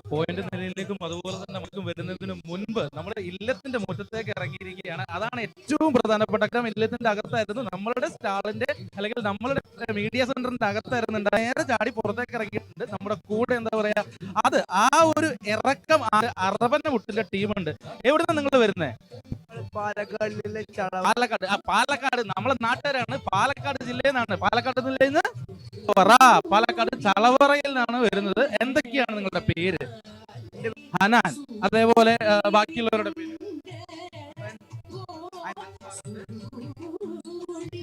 Point നിലയിലേക്കും അതുപോലെ തന്നെ നമുക്കും വരുന്നതിന് മുൻപ് നമ്മുടെ ഇല്ലത്തിന്റെ മുറ്റത്തേക്ക് ഇറങ്ങിയിരിക്കുകയാണ്. അതാണ് ഏറ്റവും പ്രധാനപ്പെട്ട കാര്യം. ഇല്ലത്തിന്റെ അകത്തായിരുന്നു നമ്മളുടെ സ്റ്റാളിന്റെ അല്ലെങ്കിൽ നമ്മളുടെ മീഡിയ സെന്ററിന്റെ അകത്തായിരുന്നു. നേരെ ചാടി പുറത്തേക്ക് ഇറങ്ങിയിട്ടുണ്ട്. നമ്മുടെ കൂടെ എന്താ പറയാ, അത് ആ ഒരു ഇറക്കം അറബന്റെ മുട്ടിലെ ടീമുണ്ട്. എവിടുന്ന നിങ്ങൾ വരുന്നേ? പാലക്കാട്. പാലക്കാട് നമ്മളെ നാട്ടുകാരാണ്. പാലക്കാട് ജില്ലയിൽ നിന്നാണ്. പാലക്കാട് ജില്ലയിൽ നിന്ന് പാലക്കാട് ചളവറയിൽ നിന്നാണ് വരുന്നത്. എന്തൊക്കെയാണ് നിങ്ങളുടെ പേര്? ഹനാൻ. അതേപോലെ ബാക്കിയുള്ളവരുടെ പേര്?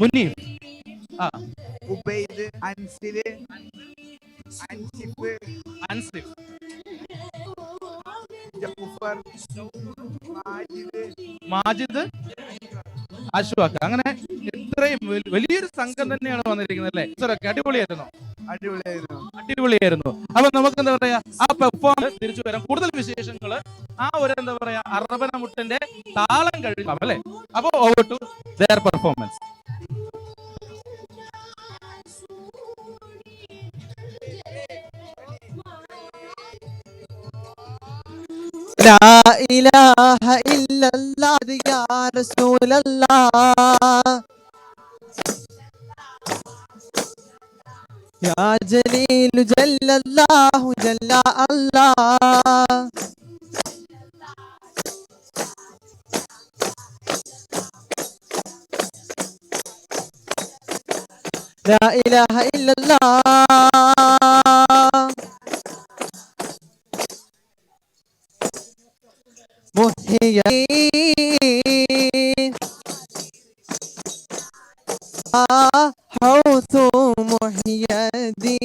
മുനീർ, ഉബൈദ്, അൻസില്, അൻസിഫ്, ജഫർ, മാജിദ്, അശ്വാഖ്. അങ്ങനെ ഇത്രയും വലിയൊരു സംഘം തന്നെയാണ് വന്നിരിക്കുന്നത് അല്ലേ? സാറൊക്കെ അടിപൊളിയായിരുന്നു. അപ്പൊ നമുക്ക് എന്താ പറയാ, ആ പെർഫോമൻസ് തിരിച്ചു വരാം. കൂടുതൽ വിശേഷങ്ങള് ആ ഒരു എന്താ പറയാ അറബന മുട്ടിന്റെ താളം കഴിക്കാം അല്ലെ? അപ്പൊ ഓവർ ടു their പെർഫോമൻസ്. ലാ ഇലാഹ ഇല്ലല്ലാഹ് യാ റസൂലല്ലാഹ് യാ ജലീലു ജല്ലല്ലാഹു ജല്ല അല്ലാഹ് ലാ ഇലാഹ ഇല്ലല്ലാഹ് മുഹ്യിയീൻ ഹൗതു മുഹ്യിയദ്ദീൻ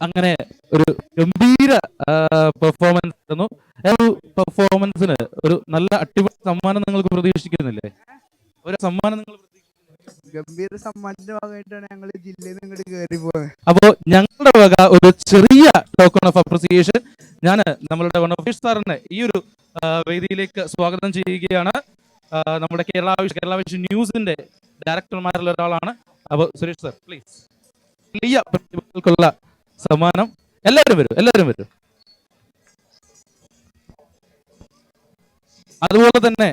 അങ്ങനെ ഒരു ഗംഭീര പെർഫോമൻസ് ആയിരുന്നു. പെർഫോമൻസിന് ഒരു നല്ല അടിപൊളി സമ്മാനം നിങ്ങൾക്ക് പ്രതീക്ഷിക്കുന്നില്ലേ? ഒരു സമ്മാനം നിങ്ങൾ ഗംഭീര സമ്മാനത്തിന്റെ ഭാഗമായിട്ടാണ് ഞങ്ങൾ ജില്ലയിൽ നിന്ന് ഇങ്ങോട്ട് കയറി പോയത്. അപ്പോ ഞങ്ങളുടെ വക ഒരു ചെറിയ ടോക്കൺ ഓഫ് അപ്രിസിയേഷൻ ഞാൻ നമ്മളുടെ വനോഫീഷ് സാറിനെ ഈ ഒരു വേദിയിലേക്ക് സ്വാഗതം ചെയ്യുകയാണ്. നമ്മുടെ കേരള വിഷൻ ന്യൂസിന്റെ ഡയറക്ടർമാരിൽ ഒരാളാണ്. അപ്പോൾ സുരേഷ് സാർ പ്ലീസ്, വലിയ പ്രതിഭകൾക്കുള്ള സമ്മാനം. എല്ലാവരും വരും. അതുപോലെ തന്നെ